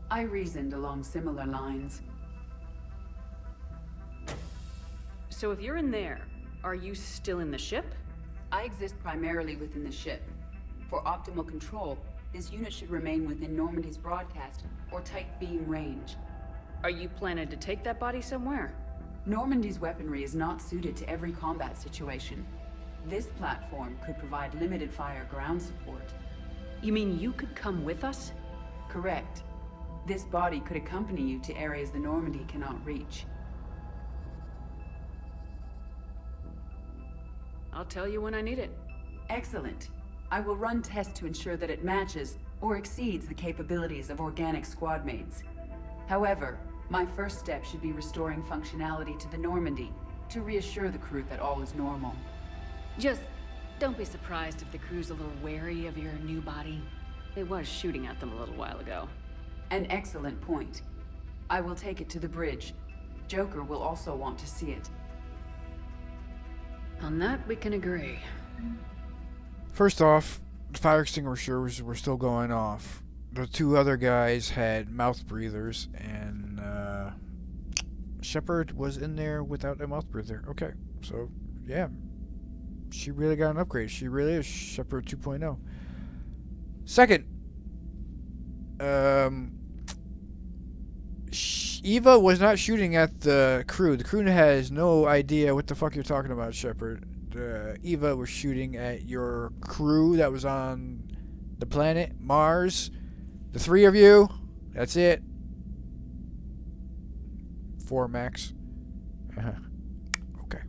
I reasoned along similar lines. So if you're in there, are you still in the ship? I exist primarily within the ship. For optimal control, this unit should remain within Normandy's broadcast or tight beam range. Are you planning to take that body somewhere? Normandy's weaponry is not suited to every combat situation. This platform could provide limited fire ground support. You mean you could come with us? Correct. This body could accompany you to areas the Normandy cannot reach. I'll tell you when I need it. Excellent. I will run tests to ensure that it matches or exceeds the capabilities of organic squad mates. However, my first step should be restoring functionality to the Normandy to reassure the crew that all is normal. Just don't be surprised if the crew's a little wary of your new body. It was shooting at them a little while ago. An excellent point. I will take it to the bridge. Joker will also want to see it. On that, we can agree. First off, the fire extinguishers were still going off. The two other guys had mouth breathers, and Shepard was in there without a mouth breather. Okay, so yeah, she really got an upgrade. She really is Shepard 2.0. Second, Eva was not shooting at the crew. The crew has no idea what the fuck you're talking about, Shepard. Eva was shooting at your crew that was on the planet Mars. The three of you. That's it. 4 max. Okay.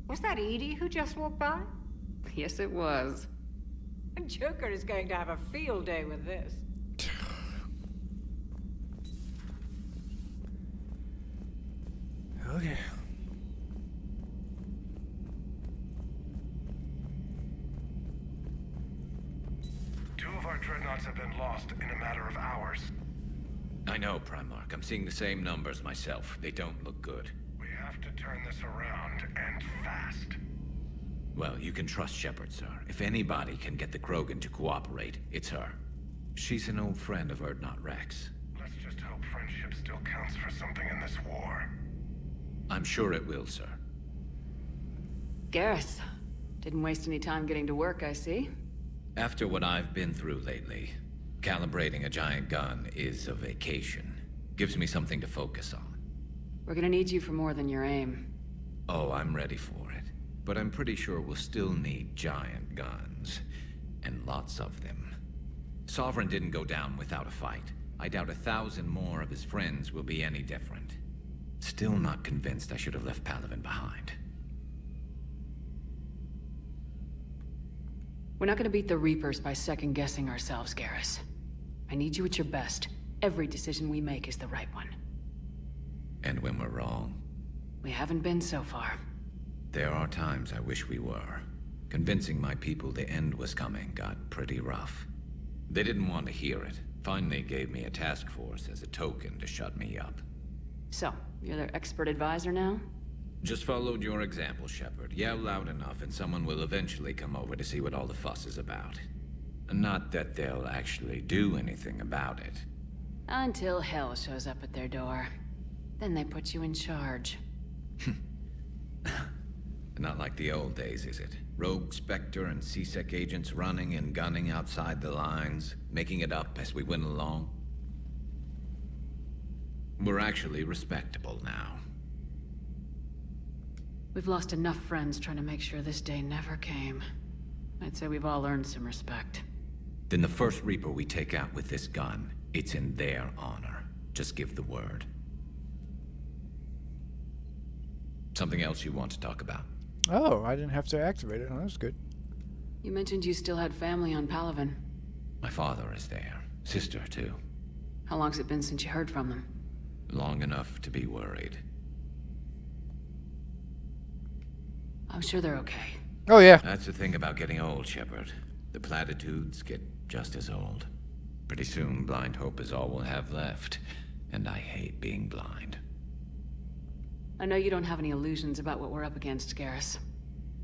Was that Edie who just walked by? Yes, it was. Joker is going to have a field day with this. Okay. Two of our dreadnoughts have been lost in a matter of hours. I know, Primarch. I'm seeing the same numbers myself. They don't look good. We have to turn this around, and fast. Well, you can trust Shepard, sir. If anybody can get the Krogan to cooperate, it's her. She's an old friend of Urdnot Rex. Let's just hope friendship still counts for something in this war. I'm sure it will, sir. Garrus. Didn't waste any time getting to work, I see. After what I've been through lately, calibrating a giant gun is a vacation. Gives me something to focus on. We're gonna need you for more than your aim. Oh, I'm ready for it. But I'm pretty sure we'll still need giant guns. And lots of them. Sovereign didn't go down without a fight. I doubt 1,000 more of his friends will be any different. Still not convinced I should have left Palaven behind. We're not gonna beat the Reapers by second-guessing ourselves, Garrus. I need you at your best. Every decision we make is the right one. And when we're wrong? We haven't been so far. There are times I wish we were. Convincing my people the end was coming got pretty rough. They didn't want to hear it. Finally gave me a task force as a token to shut me up. So, you're their expert advisor now? Just followed your example, Shepard. Yell loud enough and someone will eventually come over to see what all the fuss is about. Not that they'll actually do anything about it. Until hell shows up at their door. Then they put you in charge. Not like the old days, is it? Rogue Spectre and C-Sec agents running and gunning outside the lines, making it up as we went along. We're actually respectable now. We've lost enough friends trying to make sure this day never came. I'd say we've all earned some respect. Then the first Reaper we take out with this gun, it's in their honor. Just give the word. Something else you want to talk about? Oh, I didn't have to activate it. Oh, that's good. You mentioned you still had family on Palaven. My father is there. Sister, too. How long's it been since you heard from them? Long enough to be worried. I'm sure they're okay. Oh, yeah. That's the thing about getting old, Shepard. The platitudes get just as old. Pretty soon, blind hope is all we'll have left. And I hate being blind. I know you don't have any illusions about what we're up against, Garrus.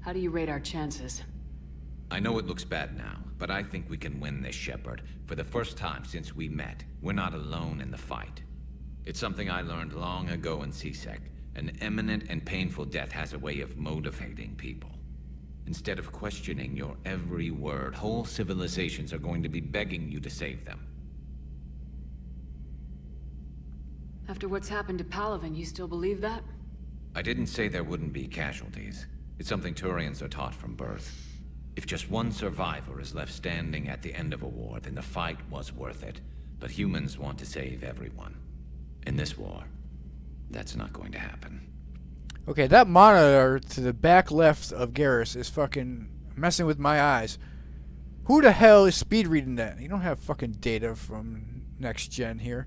How do you rate our chances? I know it looks bad now, but I think we can win this, Shepard. For the first time since we met, we're not alone in the fight. It's something I learned long ago in CSEC. An imminent and painful death has a way of motivating people. Instead of questioning your every word, whole civilizations are going to be begging you to save them. After what's happened to Palaven, you still believe that? I didn't say there wouldn't be casualties. It's something Turians are taught from birth. If just one survivor is left standing at the end of a war, then the fight was worth it. But humans want to save everyone. In this war, that's not going to happen. Okay, that monitor to the back left of Garrus is fucking messing with my eyes. Who the hell is speed reading that? You don't have fucking data from next gen here.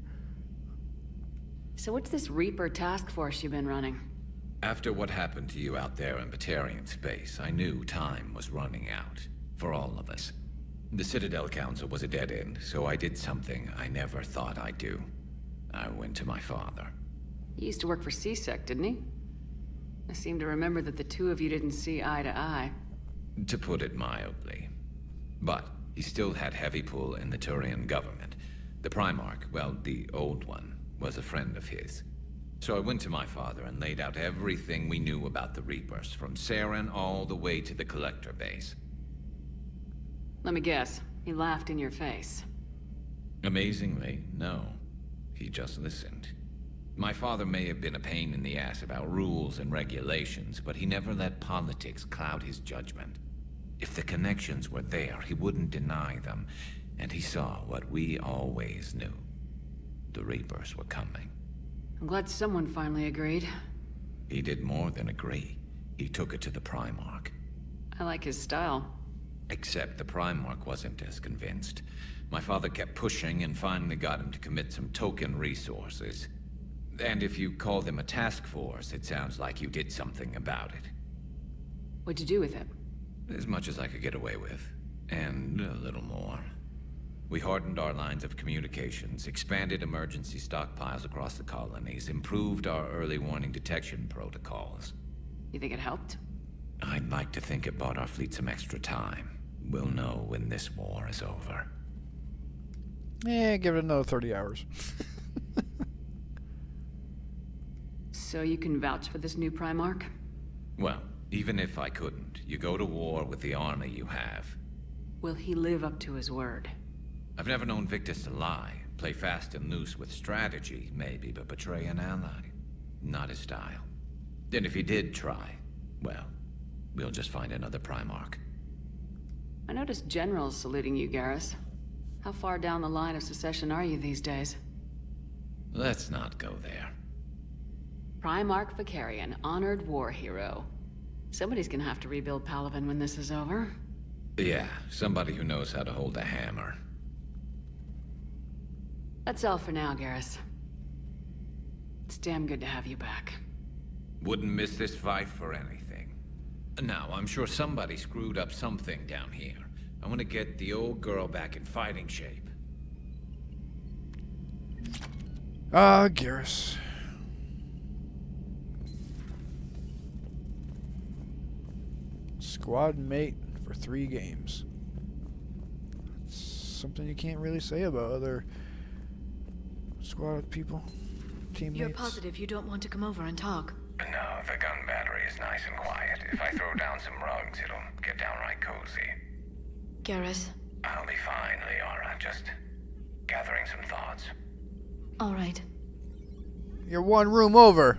So what's this Reaper task force you've been running? After what happened to you out there in Batarian space, I knew time was running out. For all of us. The Citadel Council was a dead end, so I did something I never thought I'd do. I went to my father. He used to work for CSEC, didn't he? I seem to remember that the two of you didn't see eye to eye. To put it mildly. But he still had heavy pull in the Turian government. The Primarch, well, the old one, was a friend of his. So I went to my father and laid out everything we knew about the Reapers, from Saren all the way to the Collector base. Let me guess. He laughed in your face. Amazingly, no. He just listened. My father may have been a pain in the ass about rules and regulations, but he never let politics cloud his judgment. If the connections were there, he wouldn't deny them, and he saw what we always knew. The Reapers were coming. I'm glad someone finally agreed. He did more than agree. He took it to the Primarch. I like his style. Except the Primarch wasn't as convinced. My father kept pushing and finally got him to commit some token resources. And if you call them a task force, it sounds like you did something about it. What'd you do with it? As much as I could get away with. And a little more. We hardened our lines of communications, expanded emergency stockpiles across the colonies, improved our early warning detection protocols. You think it helped? I'd like to think it bought our fleet some extra time. We'll know when this war is over. Yeah, give it another 30 hours. So you can vouch for this new Primarch? Well, even if I couldn't, you go to war with the army you have. Will he live up to his word? I've never known Victus to lie. Play fast and loose with strategy, maybe, but betray an ally. Not his style. Then if he did try, well, we'll just find another Primarch. I noticed generals saluting you, Garrus. How far down the line of succession are you these days? Let's not go there. Primarch Vicarian, honored war hero. Somebody's gonna have to rebuild Palaven when this is over. Yeah, somebody who knows how to hold a hammer. That's all for now, Garrus. It's damn good to have you back. Wouldn't miss this fight for anything. Now, I'm sure somebody screwed up something down here. I want to get the old girl back in fighting shape. Ah, Garrus. Squad mate for 3 games. That's something you can't really say about other squad people, teammates. You're positive you don't want to come over and talk? No, the gun battery is nice and quiet. If I throw down some rugs, it'll get downright cozy. Garrus? I'll be fine, Liara. Just gathering some thoughts. All right. You're one room over.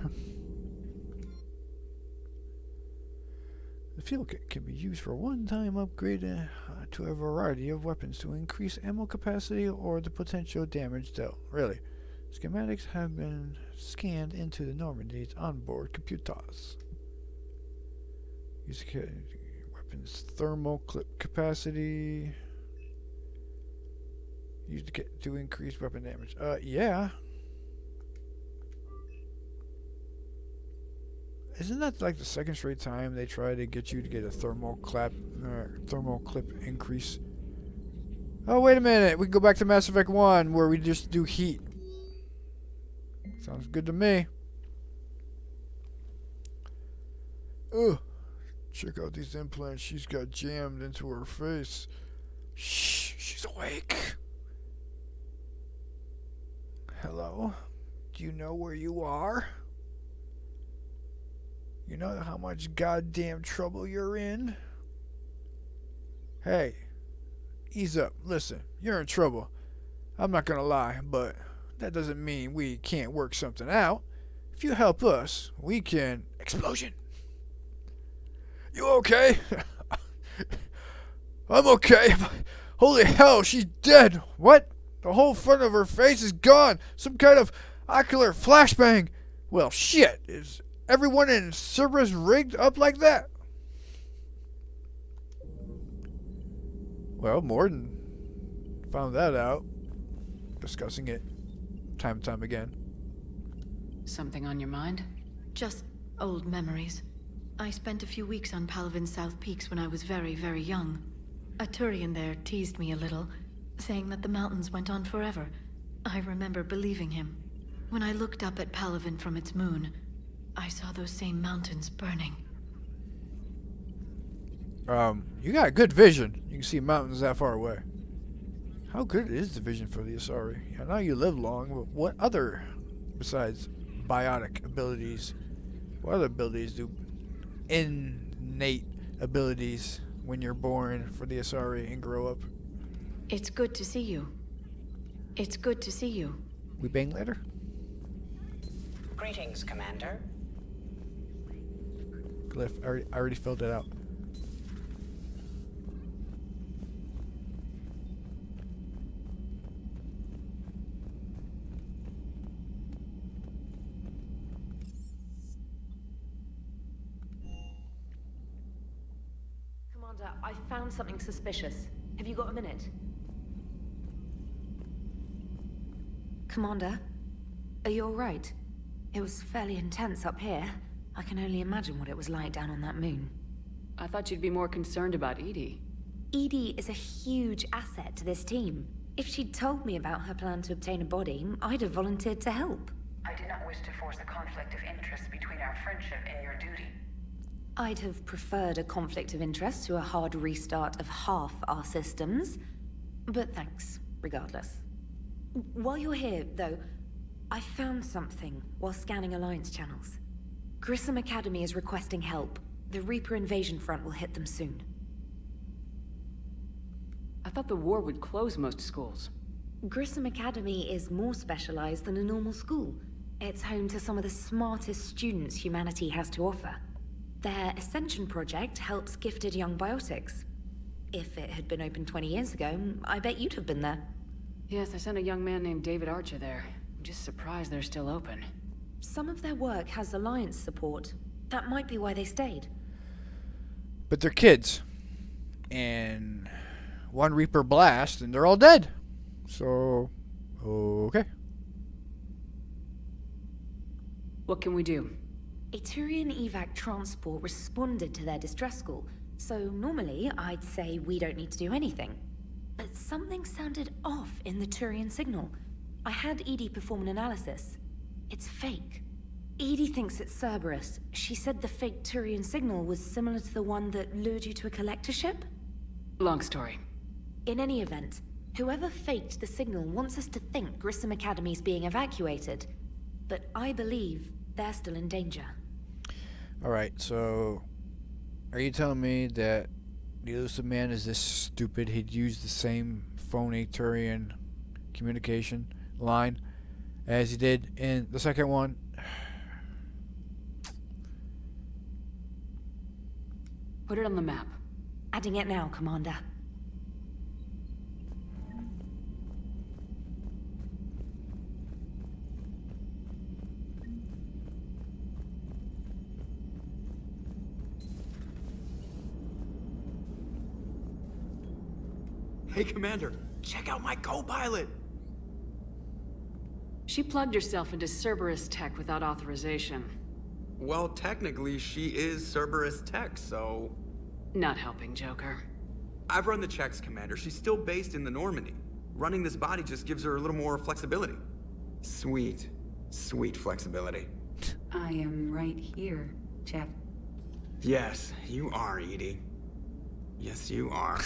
The field kit can be used for a one-time upgrade to a variety of weapons to increase ammo capacity or the potential damage dealt. Really. Schematics have been scanned into the Normandy's onboard computers. Use weapons thermal clip capacity. Use the kit to increase weapon damage. Yeah. Isn't that like the second straight time they try to get you to get a thermal clip increase? Oh, wait a minute. We can go back to Mass Effect 1 where we just do heat. Sounds good to me. Ugh. Check out these implants she's got jammed into her face. Shh, she's awake. Hello? Do you know where you are? You know how much goddamn trouble you're in? Hey, ease up. Listen, you're in trouble. I'm not gonna lie, but that doesn't mean we can't work something out. If you help us, we can... Explosion! You okay? I'm okay. Holy hell, she's dead. What? The whole front of her face is gone. Some kind of ocular flashbang. Well, shit. Is everyone in Cerberus rigged up like that? Well, Morden found that out. Discussing it time and time again. Something on your mind? Just old memories. I spent a few weeks on Palavin's South Peaks when I was very, very young. A Turian there teased me a little, saying that the mountains went on forever. I remember believing him. When I looked up at Palavin from its moon, I saw those same mountains burning. You got good vision. You can see mountains that far away. How good is the vision for the Asari? I know you live long, but what other, besides biotic abilities, what other abilities do innate abilities when you're born for the Asari and grow up? It's good to see you. It's good to see you. We bang later? Greetings, Commander. Glyph, I already filled it out. Commander, I found something suspicious. Have you got a minute? Commander, are you alright? It was fairly intense up here. I can only imagine what it was like down on that moon. I thought you'd be more concerned about Edie. Edie is a huge asset to this team. If she'd told me about her plan to obtain a body, I'd have volunteered to help. I do not wish to force a conflict of interest between our friendship and your duty. I'd have preferred a conflict of interest to a hard restart of half our systems. But thanks, regardless. While you're here, though, I found something while scanning Alliance channels. Grissom Academy is requesting help. The Reaper invasion front will hit them soon. I thought the war would close most schools. Grissom Academy is more specialized than a normal school. It's home to some of the smartest students humanity has to offer. Their Ascension project helps gifted young biotics. If it had been open 20 years ago, I bet you'd have been there. Yes, I sent a young man named David Archer there. I'm just surprised they're still open. Some of their work has Alliance support. That might be why they stayed. But they're kids. And one Reaper blast and they're all dead. So, okay. What can we do? A Turian evac transport responded to their distress call, so normally I'd say we don't need to do anything. But something sounded off in the Turian signal. I had Edie perform an analysis. It's fake. Edie thinks it's Cerberus. She said the fake Turian signal was similar to the one that lured you to a collector ship? Long story. In any event, whoever faked the signal wants us to think Grissom Academy's being evacuated. But I believe they're still in danger. Alright, so are you telling me that the elusive man is this stupid? He'd use the same phony Turian communication line as he did in the second one? Put it on the map. Adding it now, Commander. Hey, Commander, check out my co-pilot! She plugged herself into Cerberus tech without authorization. Well, technically, she is Cerberus tech, so... Not helping, Joker. I've run the checks, Commander. She's still based in the Normandy. Running this body just gives her a little more flexibility. Sweet flexibility. I am right here, Jeff. Yes, you are, Edie. Yes, you are.